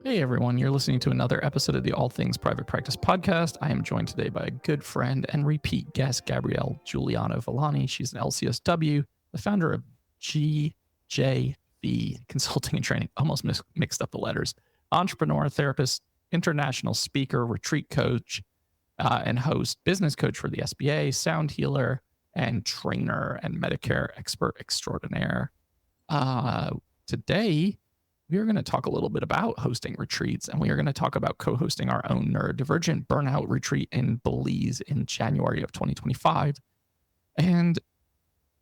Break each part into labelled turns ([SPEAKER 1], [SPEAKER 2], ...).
[SPEAKER 1] Hey everyone, you're listening to another episode of the All Things Private Practice podcast. I am joined today by a good friend and repeat guest, Gabrielle Juliano-Villani. She's an LCSW, the founder of GJV Consulting and Training. Almost mixed up the letters. Entrepreneur, therapist, international speaker, retreat coach, and host, business coach for the SBA, sound healer, and trainer and Medicare expert extraordinaire. Today, we are going to talk a little bit about hosting retreats, and we are going to talk about co-hosting our own Neurodivergent Burnout Retreat in Belize in January of 2025. And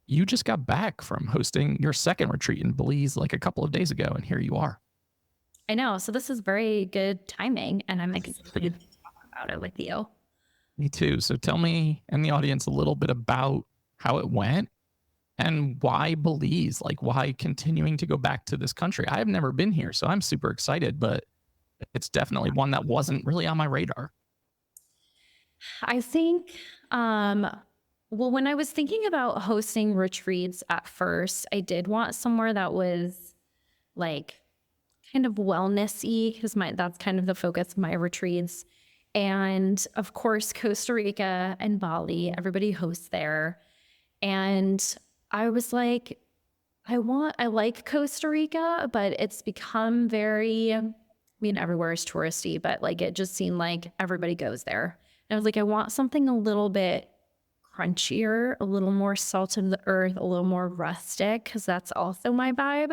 [SPEAKER 1] you just got back from hosting your second retreat in Belize like a couple of days ago, and here you are.
[SPEAKER 2] I know. So this is very good timing, and I'm excited to talk about it with you.
[SPEAKER 1] Me too. So tell me and the audience a little bit about how it went and why Belize, like why continuing to go back to this country. I have never been here, so I'm super excited, but it's definitely one that wasn't really on my radar.
[SPEAKER 2] I think, when I was thinking about hosting retreats at first, I did want somewhere that was like kind of wellness-y, because that's kind of the focus of my retreats. And of course, Costa Rica and Bali, everybody hosts there. And I was like, I like Costa Rica, but it's become everywhere is touristy, but like it just seemed like everybody goes there. And I was like, I want something a little bit crunchier, a little more salt of the earth, a little more rustic, because that's also my vibe.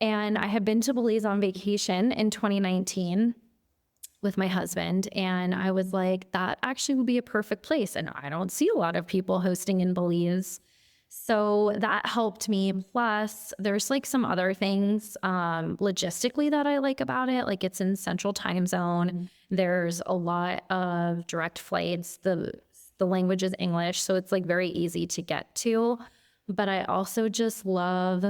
[SPEAKER 2] And I had been to Belize on vacation in 2019 with my husband, and I was like, that actually would be a perfect place. And I don't see a lot of people hosting in Belize. So that helped me. Plus, there's like some other things logistically that I like about it. Like it's in Central Time Zone. There's a lot of direct flights. The language is English, so it's like very easy to get to. But I also just love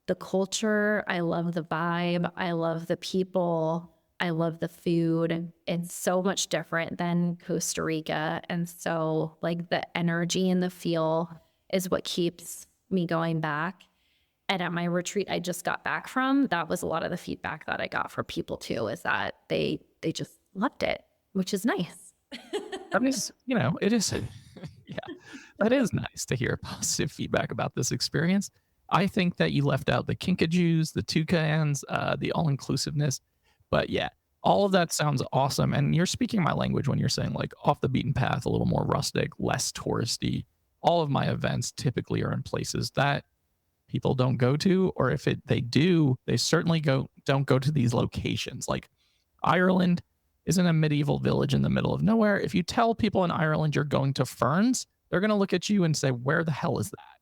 [SPEAKER 2] the culture. I love the vibe. I love the people. I love the food. It's so much different than Costa Rica. And so like the energy and the feel is what keeps me going back. And at my retreat I just got back from, that was a lot of the feedback that I got from people too, is that they just loved it, which is nice.
[SPEAKER 1] That is, it is, yeah, that is nice to hear positive feedback about this experience. I think that you left out the kinkajous, the toucans, the all-inclusiveness. But yeah, all of that sounds awesome. And you're speaking my language when you're saying like off the beaten path, a little more rustic, less touristy. All of my events typically are in places that people don't go to, or if they do, they certainly don't go to these locations. Like Ireland isn't a medieval village in the middle of nowhere. If you tell people in Ireland you're going to Ferns, they're going to look at you and say, where the hell is that?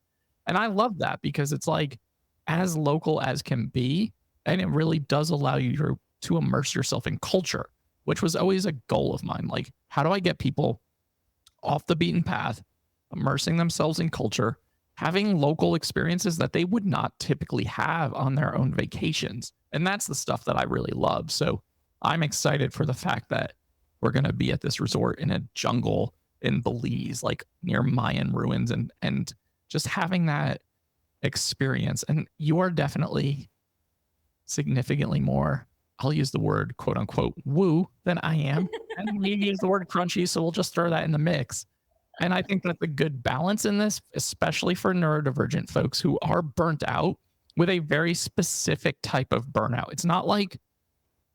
[SPEAKER 1] And I love that because it's like as local as can be. And it really does allow you to immerse yourself in culture, which was always a goal of mine. Like, how do I get people off the beaten path, immersing themselves in culture, having local experiences that they would not typically have on their own vacations? And that's the stuff that I really love. So I'm excited for the fact that we're going to be at this resort in a jungle in Belize, like near Mayan ruins, and just having that experience. And you are definitely significantly more, I'll use the word quote unquote woo than I am. And we use the word crunchy, so we'll just throw that in the mix. And I think that's a good balance in this, especially for neurodivergent folks who are burnt out with a very specific type of burnout. It's not like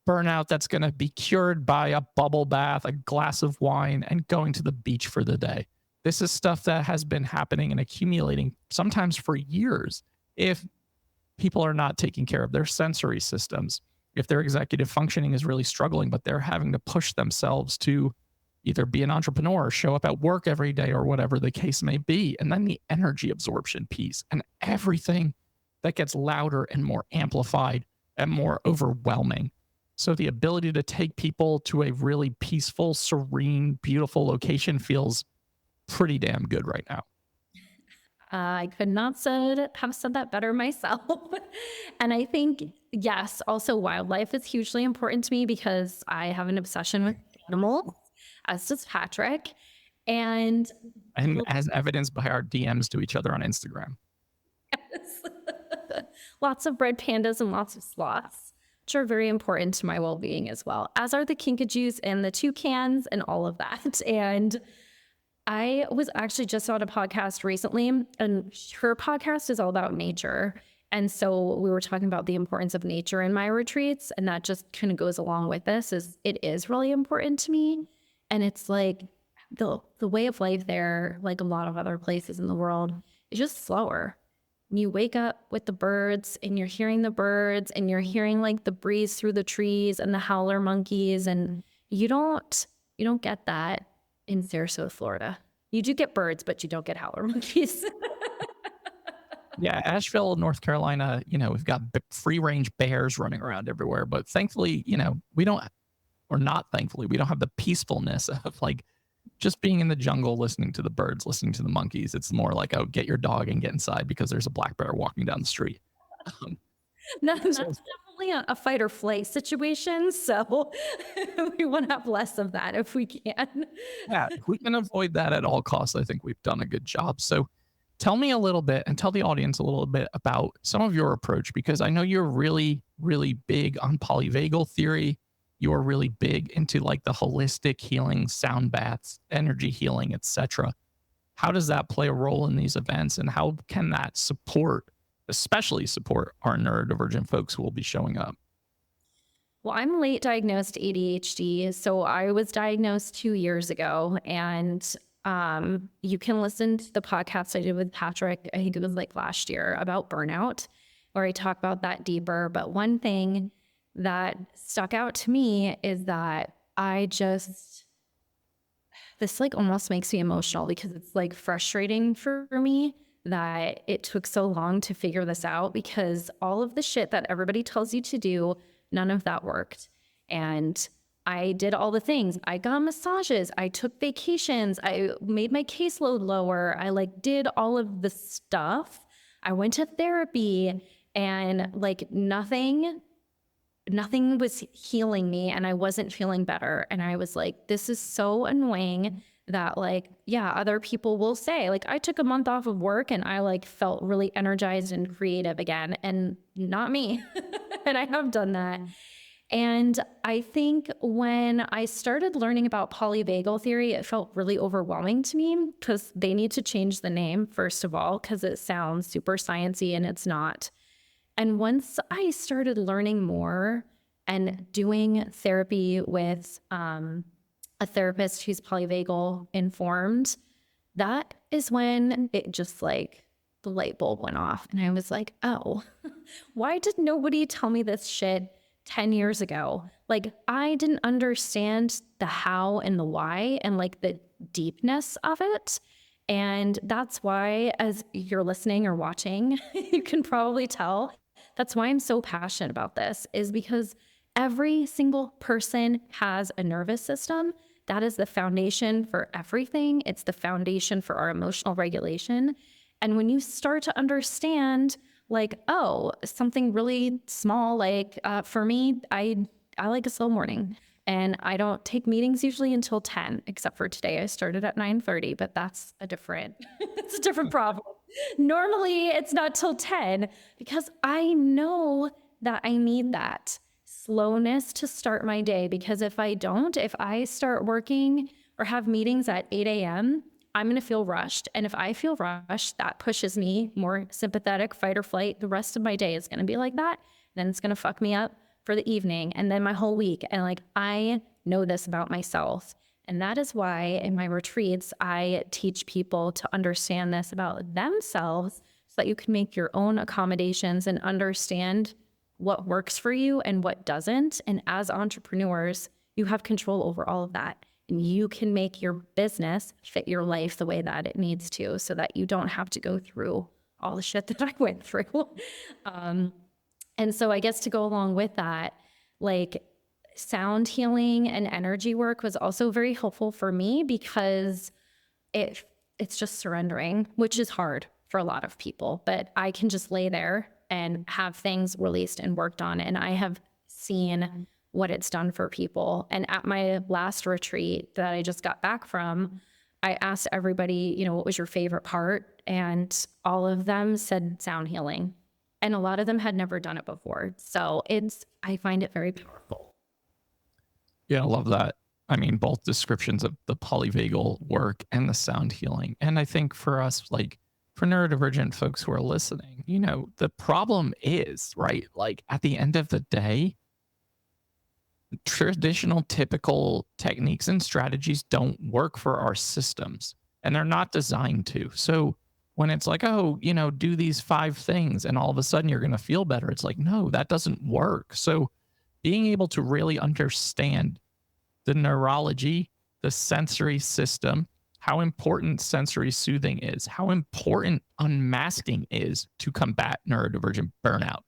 [SPEAKER 1] burnout that's going to be cured by a bubble bath, a glass of wine, and going to the beach for the day. This is stuff that has been happening and accumulating sometimes for years if people are not taking care of their sensory systems, if their executive functioning is really struggling, but they're having to push themselves to either be an entrepreneur, show up at work every day, or whatever the case may be. And then the energy absorption piece and everything that gets louder and more amplified and more overwhelming. So the ability to take people to a really peaceful, serene, beautiful location feels pretty damn good right now.
[SPEAKER 2] I could not have said that better myself. And I think, yes, also wildlife is hugely important to me because I have an obsession with animals, as does Patrick. And
[SPEAKER 1] as evidenced by our DMs to each other on Instagram.
[SPEAKER 2] Lots of red pandas and lots of sloths. which are very important to my well-being as well, as are the kinkajous and the toucans and all of that. And I was actually just on a podcast recently, and her podcast is all about nature. And so we were talking about the importance of nature in my retreats, and that just kind of goes along with this. Is it is really important to me. And it's like the way of life there, like a lot of other places in the world, is just slower. You wake up with the birds, and you're hearing the birds, and you're hearing like the breeze through the trees and the howler monkeys, and you don't get that in Sarasota, Florida. You do get birds, but you don't get howler monkeys.
[SPEAKER 1] Yeah, Asheville, North Carolina, we've got free range bears running around everywhere. But thankfully, we don't, or not thankfully, we don't have the peacefulness of like just being in the jungle, listening to the birds, listening to the monkeys. It's more like, oh, get your dog and get inside because there's a black bear walking down the street.
[SPEAKER 2] No, that's definitely a fight or flight situation. So we want to have less of that if we can.
[SPEAKER 1] Yeah, if we can avoid that at all costs, I think we've done a good job. So tell me a little bit and tell the audience a little bit about some of your approach, because I know you're really, really big on polyvagal theory. You're really big into like the holistic healing, sound baths, energy healing, etc. How does that play a role in these events, and how can that especially support our neurodivergent folks who will be showing up?
[SPEAKER 2] Well, I'm late diagnosed ADHD. So I was diagnosed 2 years ago, and you can listen to the podcast I did with Patrick, I think it was like last year, about burnout, where I talk about that deeper. But one thing that stuck out to me is that this like almost makes me emotional, because it's like frustrating for me that it took so long to figure this out, because all of the shit that everybody tells you to do, none of that worked. And I did all the things. I got massages. I took vacations. I made my caseload lower. I like did all of the stuff. I went to therapy, and like nothing was healing me, and I wasn't feeling better. And I was like, this is so annoying that like, yeah, other people will say like, I took a month off of work and I like felt really energized and creative again, and not me. And I have done that. And I think when I started learning about polyvagal theory, it felt really overwhelming to me, because they need to change the name, first of all, because it sounds super sciencey and it's not. And once I started learning more and doing therapy with a therapist who's polyvagal informed, that is when it just like the light bulb went off. And I was like, oh, why did nobody tell me this shit 10 years ago? Like, I didn't understand the how and the why and like the deepness of it. And that's why, as you're listening or watching, you can probably tell that's why I'm so passionate about this, is because every single person has a nervous system. That is the foundation for everything. It's the foundation for our emotional regulation. And when you start to understand, like, oh, something really small, like for me, I like a slow morning, and I don't take meetings usually until 10, except for today. I started at 9:30, but that's it's a different problem. Normally it's not till 10, because I know that I need that slowness to start my day. Because if I start working or have meetings at 8 a.m., I'm going to feel rushed. And if I feel rushed, that pushes me more sympathetic, fight or flight. The rest of my day is going to be like that. Then it's going to fuck me up for the evening and then my whole week. And like, I know this about myself. And that is why in my retreats, I teach people to understand this about themselves, so that you can make your own accommodations and understand what works for you and what doesn't. And as entrepreneurs, you have control over all of that. And you can make your business fit your life the way that it needs to, so that you don't have to go through all the shit that I went through. And so I guess to go along with that, like, sound healing and energy work was also very helpful for me, because it's just surrendering, which is hard for a lot of people. But I can just lay there and have things released and worked on. And I have seen what it's done for people. And at my last retreat that I just got back from, I asked everybody, what was your favorite part? And all of them said sound healing. And a lot of them had never done it before. So I find it very powerful.
[SPEAKER 1] Yeah, I love that. I mean, both descriptions of the polyvagal work and the sound healing. And I think for us, like for neurodivergent folks who are listening, the problem is, right? Like at the end of the day, traditional typical techniques and strategies don't work for our systems and they're not designed to. So when it's like, oh, do these 5 things and all of a sudden you're going to feel better, it's like, no, that doesn't work. So being able to really understand the neurology, the sensory system, how important sensory soothing is, how important unmasking is to combat neurodivergent burnout.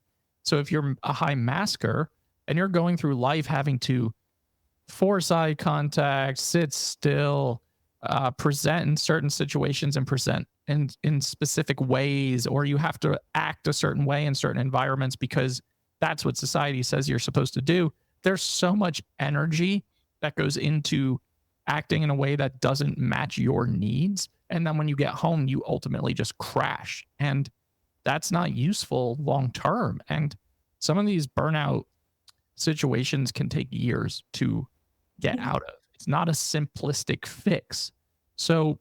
[SPEAKER 1] So if you're a high masker and you're going through life having to force eye contact, sit still, present in certain situations and present in specific ways, or you have to act a certain way in certain environments because that's what society says you're supposed to do. There's so much energy that goes into acting in a way that doesn't match your needs. And then when you get home, you ultimately just crash. And that's not useful long term. And some of these burnout situations can take years to get out of. It's not a simplistic fix. So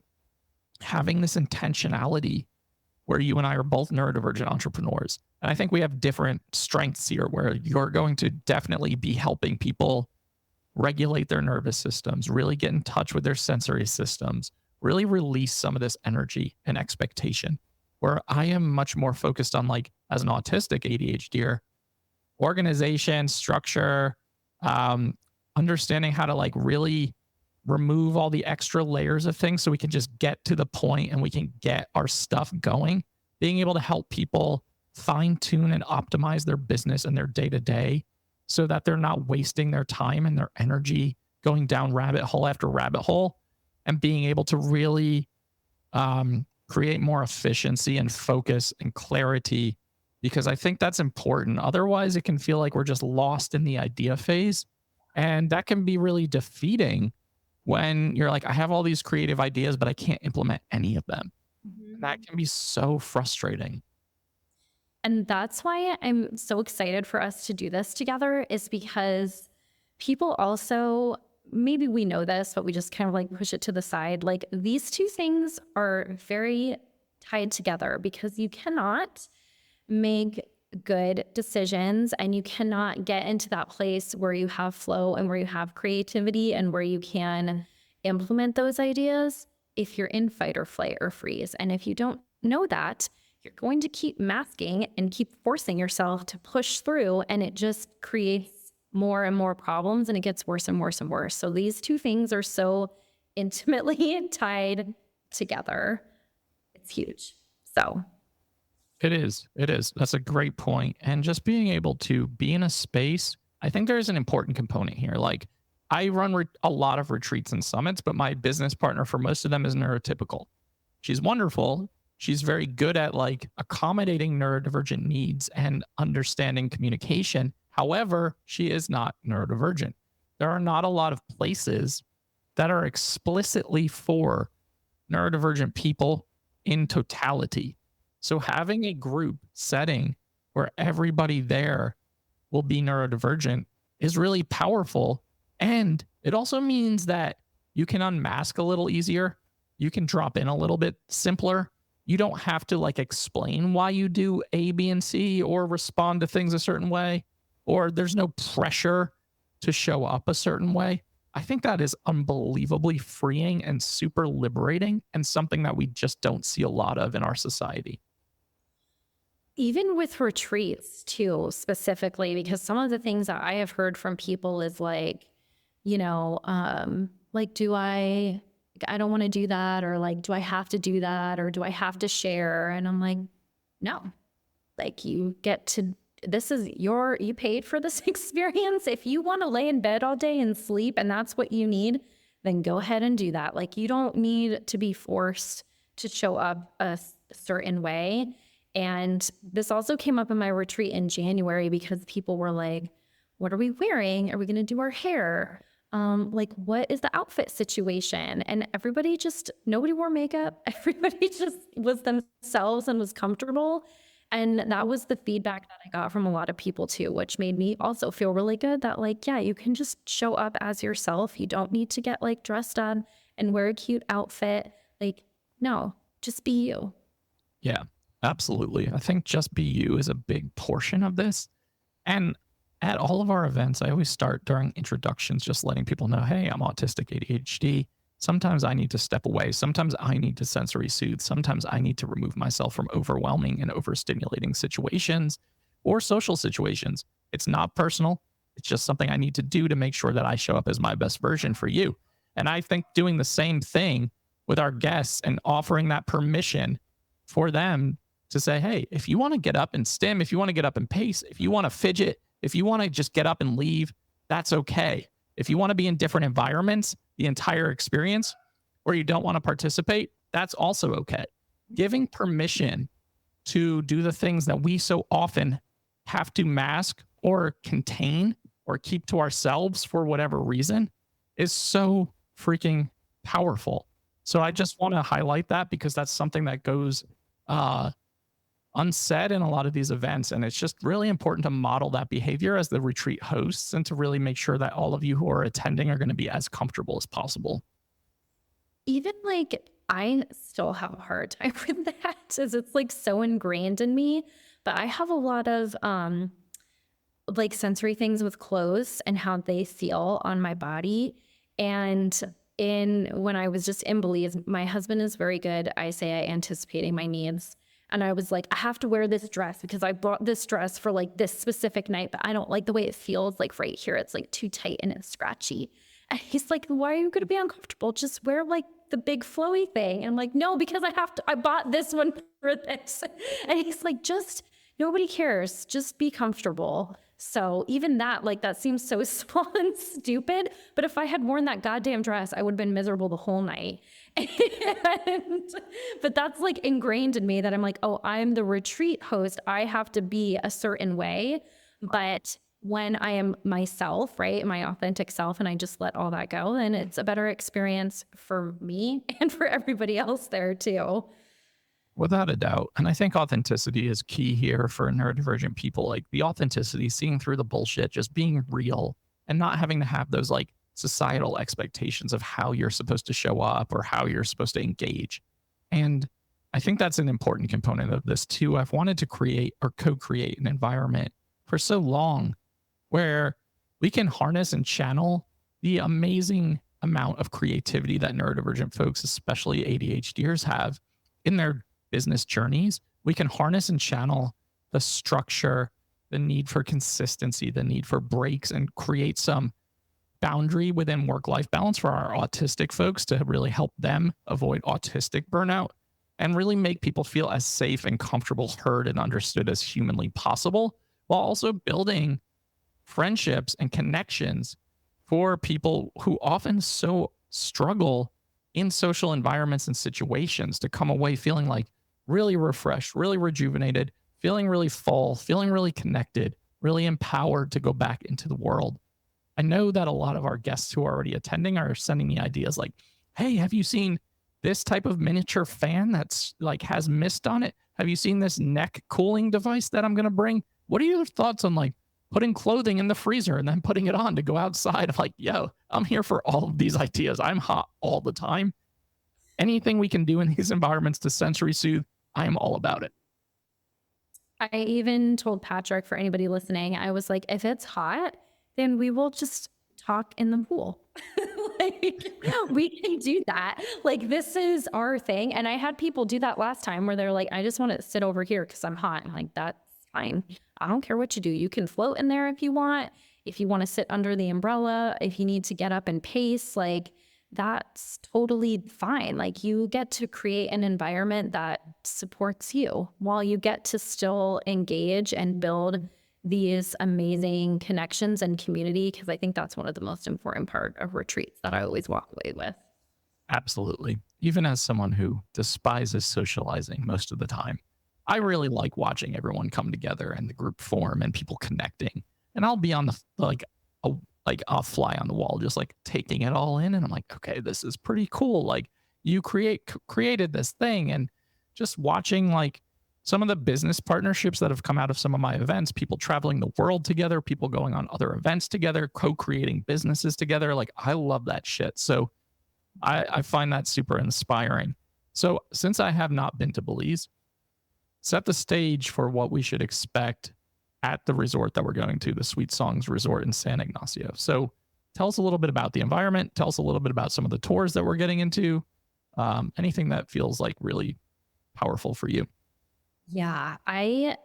[SPEAKER 1] having this intentionality where you and I are both neurodivergent entrepreneurs, and I think we have different strengths here where you're going to definitely be helping people regulate their nervous systems, really get in touch with their sensory systems, really release some of this energy and expectation. Where I am much more focused on, like, as an autistic ADHDer, organization, structure, understanding how to like really remove all the extra layers of things so we can just get to the point and we can get our stuff going. Being able to help people fine tune and optimize their business and their day to day so that they're not wasting their time and their energy going down rabbit hole after rabbit hole, and being able to really create more efficiency and focus and clarity, because I think that's important. Otherwise, it can feel like we're just lost in the idea phase. And that can be really defeating when you're like, I have all these creative ideas, but I can't implement any of them. That can be so frustrating.
[SPEAKER 2] And that's why I'm so excited for us to do this together, is because people also, maybe we know this, but we just kind of like push it to the side. Like, these two things are very tied together, because you cannot make good decisions and you cannot get into that place where you have flow and where you have creativity and where you can implement those ideas if you're in fight or flight or freeze. And if you don't know that, you're going to keep masking and keep forcing yourself to push through, and it just creates more and more problems, and it gets worse and worse and worse. So these two things are so intimately tied together. It's huge. So
[SPEAKER 1] It is. It is. That's a great point. And just being able to be in a space, I think there's an important component here. Like, I run a lot of retreats and summits, but my business partner for most of them is neurotypical. She's wonderful. She's very good at like accommodating neurodivergent needs and understanding communication. However, she is not neurodivergent. There are not a lot of places that are explicitly for neurodivergent people in totality. So having a group setting where everybody there will be neurodivergent is really powerful. And it also means that you can unmask a little easier. You can drop in a little bit simpler. You don't have to like explain why you do A, B, and C, or respond to things a certain way, or there's no pressure to show up a certain way. I think that is unbelievably freeing and super liberating, and something that we just don't see a lot of in our society.
[SPEAKER 2] even with retreats too, specifically, because some of the things that I have heard from people is like, like, I don't want to do that, or like, do I have to do that, or do I have to share? And I'm like, no, like, you paid for this experience. If you want to lay in bed all day and sleep and that's what you need, then go ahead and do that. Like, you don't need to be forced to show up a certain way. And this also came up in my retreat in January, because people were like, what are we wearing? Are we going to do our hair? Like, what is the outfit situation? And nobody wore makeup. Everybody just was themselves and was comfortable. And that was the feedback that I got from a lot of people too, which made me also feel really good that like, yeah, you can just show up as yourself. You don't need to get like dressed up and wear a cute outfit. Like, no, just be you.
[SPEAKER 1] Yeah, absolutely. I think just be you is a big portion of this. And at all of our events, I always start during introductions, just letting people know, hey, I'm autistic ADHD. Sometimes I need to step away. Sometimes I need to sensory soothe. Sometimes I need to remove myself from overwhelming and overstimulating situations or social situations. It's not personal. It's just something I need to do to make sure that I show up as my best version for you. And I think doing the same thing with our guests and offering that permission for them to say, hey, if you want to get up and stim, if you want to get up and pace, if you want to fidget, if you want to just get up and leave, that's okay. If you want to be in different environments, the entire experience, or you don't want to participate, that's also okay. Giving permission to do the things that we so often have to mask or contain or keep to ourselves for whatever reason is so freaking powerful. So I just want to highlight that because that's something that goes unsaid in a lot of these events. And it's just really important to model that behavior as the retreat hosts and to really make sure that all of you who are attending are going to be as comfortable as possible.
[SPEAKER 2] Even like I still have a hard time with that as it's like so ingrained in me. But I have a lot of like sensory things with clothes and how they feel on my body. And when I was just in Belize, my husband is very good, I say, at anticipating my needs. And I was like, I have to wear this dress because I bought this dress for like this specific night, but I don't like the way it feels. Like right here, it's like too tight and it's scratchy. And he's like, why are you going to be uncomfortable? Just wear like the big flowy thing. And I'm like, no, because I bought this one for this. And he's like, just nobody cares. Just be comfortable. So even that, like that seems so small and stupid. But if I had worn that goddamn dress, I would have been miserable the whole night. But that's like ingrained in me that I'm like, oh, I'm the retreat host. I have to be a certain way. But when I am myself, right, my authentic self, and I just let all that go, then it's a better experience for me and for everybody else there too.
[SPEAKER 1] Without a doubt. And I think authenticity is key here for neurodivergent people. Like the authenticity, seeing through the bullshit, just being real and not having to have those like societal expectations of how you're supposed to show up or how you're supposed to engage. And I think that's an important component of this too. I've wanted to create or co-create an environment for so long where we can harness and channel the amazing amount of creativity that neurodivergent folks, especially ADHDers, have in their business journeys. We can harness and channel the structure, the need for consistency, the need for breaks, and create some boundary within work-life balance for our autistic folks to really help them avoid autistic burnout and really make people feel as safe and comfortable, heard, and understood as humanly possible, while also building friendships and connections for people who often so struggle in social environments and situations to come away feeling like really refreshed, really rejuvenated, feeling really full, feeling really connected, really empowered to go back into the world. I know that a lot of our guests who are already attending are sending me ideas like, hey, have you seen this type of miniature fan that's like has mist on it? Have you seen this neck cooling device that I'm going to bring? What are your thoughts on like putting clothing in the freezer and then putting it on to go outside? I'm like, yo, I'm here for all of these ideas. I'm hot all the time. Anything we can do in these environments to sensory soothe, I am all about it.
[SPEAKER 2] I even told Patrick, for anybody listening, I was like, if it's hot, then we will just talk in the pool. Like, we can do that. Like, this is our thing. And I had people do that last time where they're like, I just want to sit over here because I'm hot. I'm like, that's fine. I don't care what you do. You can float in there if you want. If you want to sit under the umbrella, if you need to get up and pace, like, that's totally fine. Like, you get to create an environment that supports you while you get to still engage and build these amazing connections and community, because I think that's one of the most important part of retreats that I always walk away with.
[SPEAKER 1] Absolutely. Even as someone who despises socializing most of the time, I really like watching everyone come together and the group form and people connecting. And I'll be on the I'll fly on the wall, just like taking it all in. And I'm like, okay, this is pretty cool. Like you created this thing, and just watching like some of the business partnerships that have come out of some of my events, people traveling the world together, people going on other events together, co-creating businesses together. Like, I love that shit. So I find that super inspiring. So since I have not been to Belize, set the stage for what we should expect at the resort that we're going to, the Sweet Songs Resort in San Ignacio. So tell us a little bit about the environment. Tell us a little bit about some of the tours that we're getting into. Anything that feels like really powerful for you.
[SPEAKER 2] Yeah, I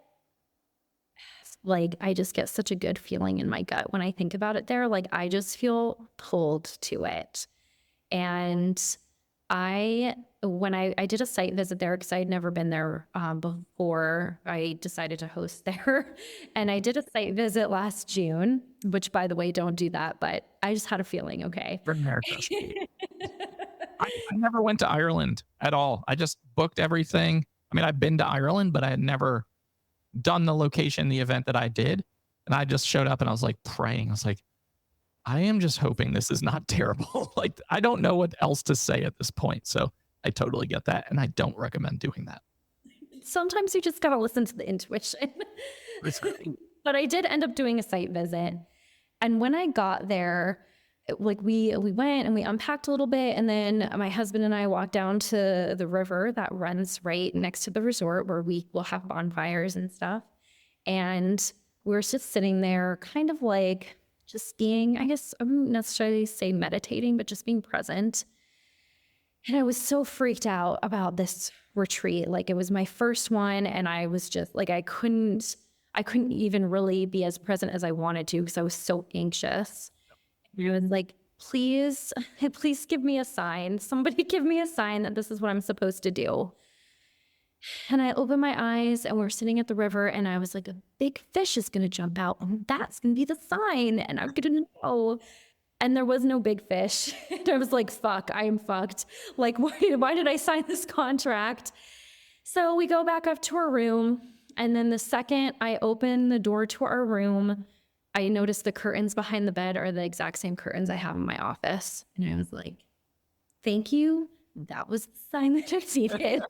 [SPEAKER 2] just get such a good feeling in my gut when I think about it there. Like, I just feel pulled to it. And when I did a site visit there, because I had never been there before I decided to host there. And I did a site visit last June, which, by the way, don't do that, but I just had a feeling, okay.
[SPEAKER 1] For America. I never went to Ireland at all. I just booked everything. I mean, I've been to Ireland, but I had never done the location, the event that I did. And I just showed up and I was like praying. I was like, I am just hoping this is not terrible. Like, I don't know what else to say at this point. So I totally get that. And I don't recommend doing that.
[SPEAKER 2] Sometimes you just got to listen to the intuition. But I did end up doing a site visit. And when I got there, like we went and we unpacked a little bit, and then my husband and I walked down to the river that runs right next to the resort where we will have bonfires and stuff. And we were just sitting there kind of like just being, I guess I wouldn't necessarily say meditating, but just being present. And I was so freaked out about this retreat. Like, it was my first one, and I was just like, I couldn't even really be as present as I wanted to because I was so anxious. I was like, please give me a sign. Somebody give me a sign that this is what I'm supposed to do. And I opened my eyes, and we're sitting at the river, and I was like, a big fish is going to jump out, and that's going to be the sign, and I'm going to know. And there was no big fish. And I was like, fuck, I am fucked. Like, why did I sign this contract? So we go back up to our room, and then the second I open the door to our room, I noticed the curtains behind the bed are the exact same curtains I have in my office. And I was like, thank you. That was the sign that I needed.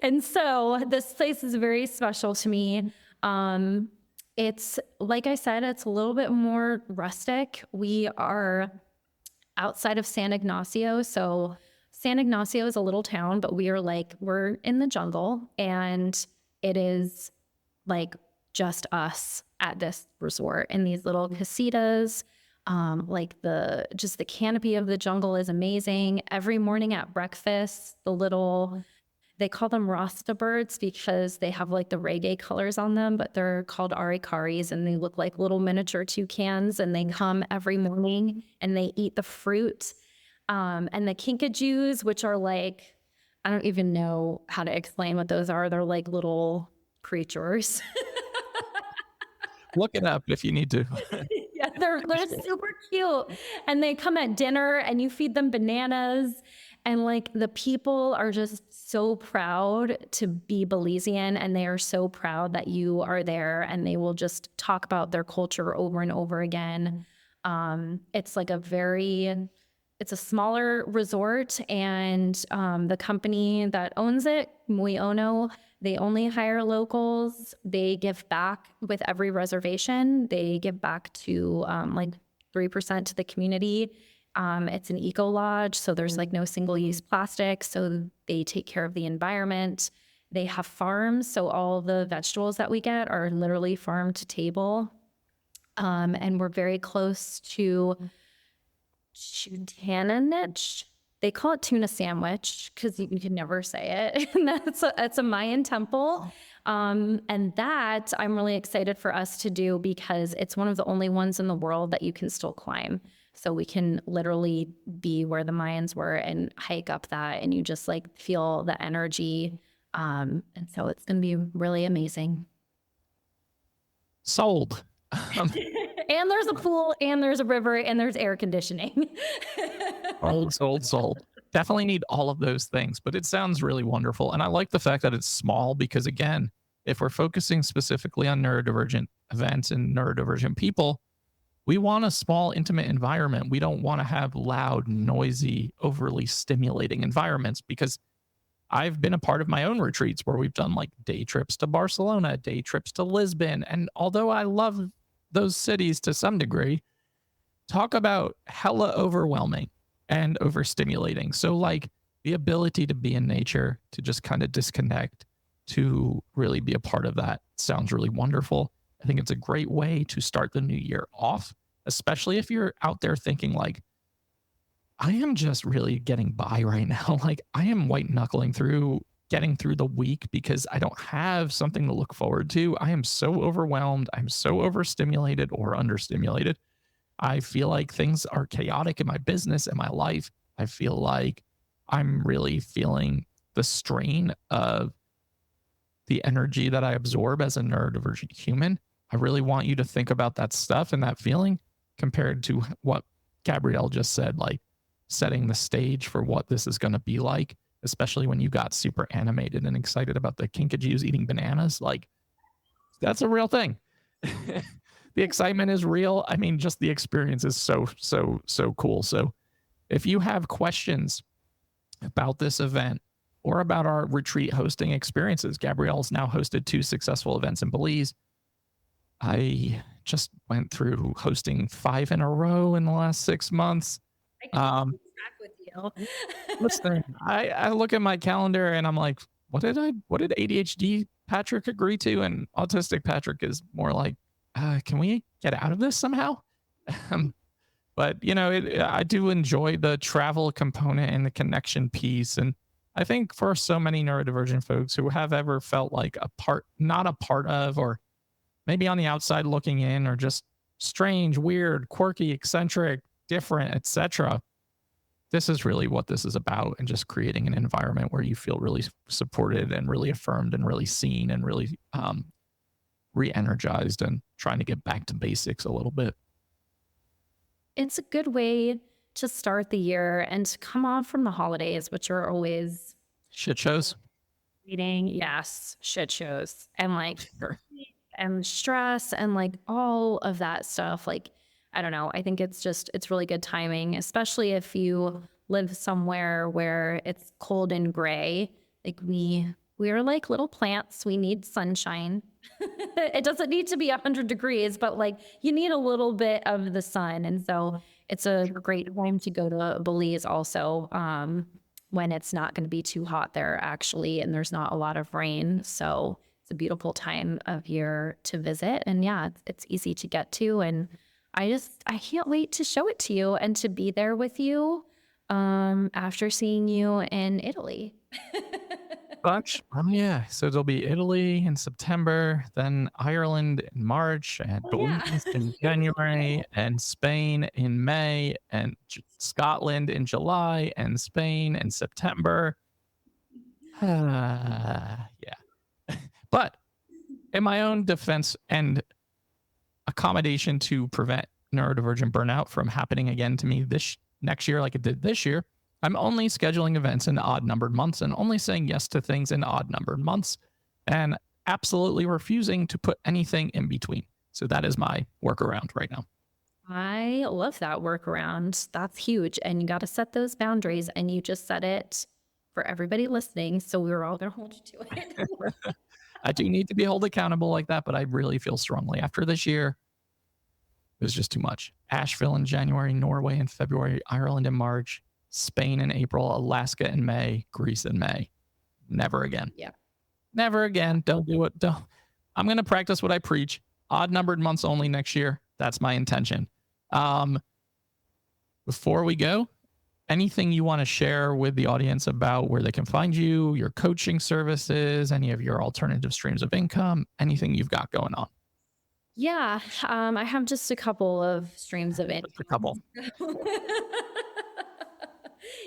[SPEAKER 2] And so this place is very special to me. It's, like I said, it's a little bit more rustic. We are outside of San Ignacio. So San Ignacio is a little town, but we're in the jungle, and it is like just us at this resort in these little casitas. Like the canopy of the jungle is amazing. Every morning at breakfast, they call them Rasta birds because they have like the reggae colors on them, but they're called arikaris, and they look like little miniature toucans, and they come every morning and they eat the fruit. And the kinkajous, which are like, I don't even know how to explain what those are. They're like little creatures.
[SPEAKER 1] Look it up if you need to.
[SPEAKER 2] Yeah, they're super cute. And they come at dinner, and you feed them bananas. And like, the people are just so proud to be Belizean, and they are so proud that you are there, and they will just talk about their culture over and over again. It's like it's a smaller resort, and the company that owns it, Muy Ono, they only hire locals. They give back with every reservation. They give back to like 3% to the community. It's an eco lodge, so there's like no single-use plastic. So they take care of the environment. They have farms, so all the vegetables that we get are literally farm to table. And we're very close to Chutananich. They call it tuna sandwich because you can never say it. And that's a Mayan temple. And that I'm really excited for us to do because it's one of the only ones in the world that you can still climb. So we can literally be where the Mayans were and hike up that, and you just like feel the energy. And so it's going to be really amazing.
[SPEAKER 1] Sold.
[SPEAKER 2] And there's a pool, and there's a river, and there's air conditioning.
[SPEAKER 1] Sold. Definitely need all of those things, but it sounds really wonderful. And I like the fact that it's small because, again, if we're focusing specifically on neurodivergent events and neurodivergent people, we want a small, intimate environment. We don't want to have loud, noisy, overly stimulating environments because I've been a part of my own retreats where we've done like day trips to Barcelona, day trips to Lisbon. And although I love those cities to some degree, talk about hella overwhelming and overstimulating. So, like, the ability to be in nature, to just kind of disconnect, to really be a part of that sounds really wonderful. I think it's a great way to start the new year off, especially if you're out there thinking, like, I am just really getting by right now. Like, I am white knuckling through getting through the week because I don't have something to look forward to. I am so overwhelmed. I'm so overstimulated or understimulated. I feel like things are chaotic in my business and my life. I feel like I'm really feeling the strain of the energy that I absorb as a neurodivergent human. I really want you to think about that stuff and that feeling compared to what Gabrielle just said, like setting the stage for what this is going to be like, especially when you got super animated and excited about the kinkajous eating bananas. Like, that's a real thing. The excitement is real. I mean, just the experience is so cool. So if you have questions about this event or about our retreat hosting experiences, Gabrielle's now hosted 2 successful events in Belize. I just went through hosting 5 in a row in the last 6 months.
[SPEAKER 2] I can keep track with you.
[SPEAKER 1] Listen, I look at my calendar and I'm like, what did ADHD Patrick agree to? And autistic Patrick is more like, can we get out of this somehow? But I do enjoy the travel component and the connection piece. And I think for so many neurodivergent folks who have ever felt like not a part of, or maybe on the outside looking in, or just strange, weird, quirky, eccentric, different, etc., this is really what this is about, and just creating an environment where you feel really supported and really affirmed and really seen and really re-energized and trying to get back to basics a little bit.
[SPEAKER 2] It's a good way to start the year and to come off from the holidays, which are always
[SPEAKER 1] shit shows.
[SPEAKER 2] Yes, shit shows. And like,
[SPEAKER 1] Sure.
[SPEAKER 2] and stress and like all of that stuff. Like, I don't know. I think it's really good timing, especially if you live somewhere where it's cold and gray. Like we are like little plants. We need sunshine. It doesn't need to be 100 degrees, but like you need a little bit of the sun. And so it's a great time to go to Belize also, when it's not going to be too hot there actually, and there's not a lot of rain. So it's a beautiful time of year to visit. And yeah, it's easy to get to. And I can't wait to show it to you and to be there with you after seeing you in Italy.
[SPEAKER 1] Bunch. Yeah. So there'll be Italy in September, then Ireland in March, and Belize in January, and Spain in May, and Scotland in July, and Spain in September. Yeah. But in my own defense and accommodation to prevent neurodivergent burnout from happening again to me this next year like it did this year, I'm only scheduling events in odd numbered months and only saying yes to things in odd numbered months, and absolutely refusing to put anything in between. So that is my workaround right now.
[SPEAKER 2] I love that workaround. That's huge. And you got to set those boundaries, and you just set it for everybody listening. So we're all going to hold you to it.
[SPEAKER 1] I do need to be held accountable like that, but I really feel strongly after this year, it was just too much. Asheville in January, Norway in February, Ireland in March, Spain in April, Alaska in May, Greece in May. Never again.
[SPEAKER 2] Yeah.
[SPEAKER 1] Never again. Don't do it. I'm going to practice what I preach. Odd numbered months only next year. That's my intention. Before we go, anything you want to share with the audience about where they can find you, your coaching services, any of your alternative streams of income, anything you've got going on?
[SPEAKER 2] Yeah. I have just a couple of streams of income.
[SPEAKER 1] Just a couple.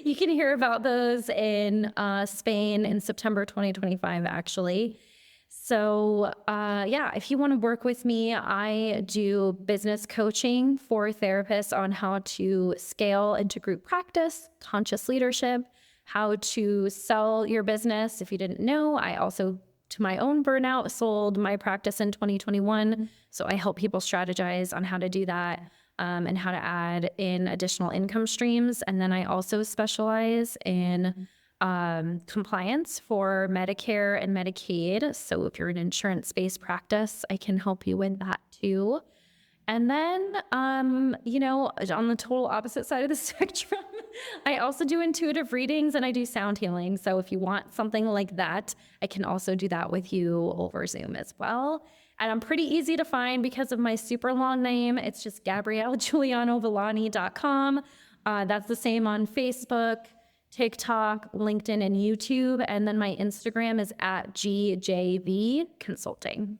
[SPEAKER 2] You can hear about those in Spain in September 2025, actually. So if you want to work with me, I do business coaching for therapists on how to scale into group practice, conscious leadership, how to sell your business. If you didn't know, I also, to my own burnout, sold my practice in 2021. So I help people strategize on how to do that. And how to add in additional income streams. And then I also specialize in compliance for Medicare and Medicaid. So if you're an insurance-based practice, I can help you with that too. And then, on the total opposite side of the spectrum, I also do intuitive readings and I do sound healing. So if you want something like that, I can also do that with you over Zoom as well. And I'm pretty easy to find because of my super long name. It's just GabrielleJuliano-Villani.com. That's the same on Facebook, TikTok, LinkedIn, and YouTube. And then my Instagram is at GJV Consulting.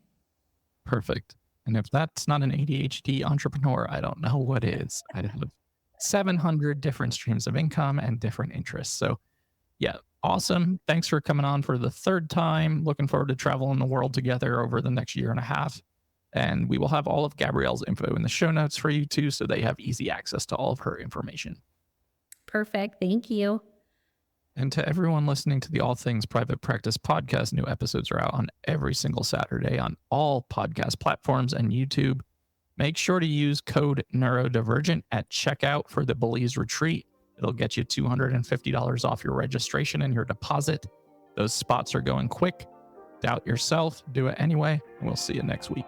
[SPEAKER 1] Perfect. And if that's not an ADHD entrepreneur, I don't know what is. I have 700 different streams of income and different interests. So yeah, awesome. Thanks for coming on for the third time. Looking forward to traveling the world together over the next year and a half. And we will have all of Gabrielle's info in the show notes for you too, so they have easy access to all of her information.
[SPEAKER 2] Perfect. Thank you.
[SPEAKER 1] And to everyone listening to the All Things Private Practice podcast, new episodes are out on every single Saturday on all podcast platforms and YouTube. Make sure to use code Neurodivergent at checkout for the Belize retreat. It'll get you $250 off your registration and your deposit. Those spots are going quick. Doubt yourself, do it anyway, and we'll see you next week.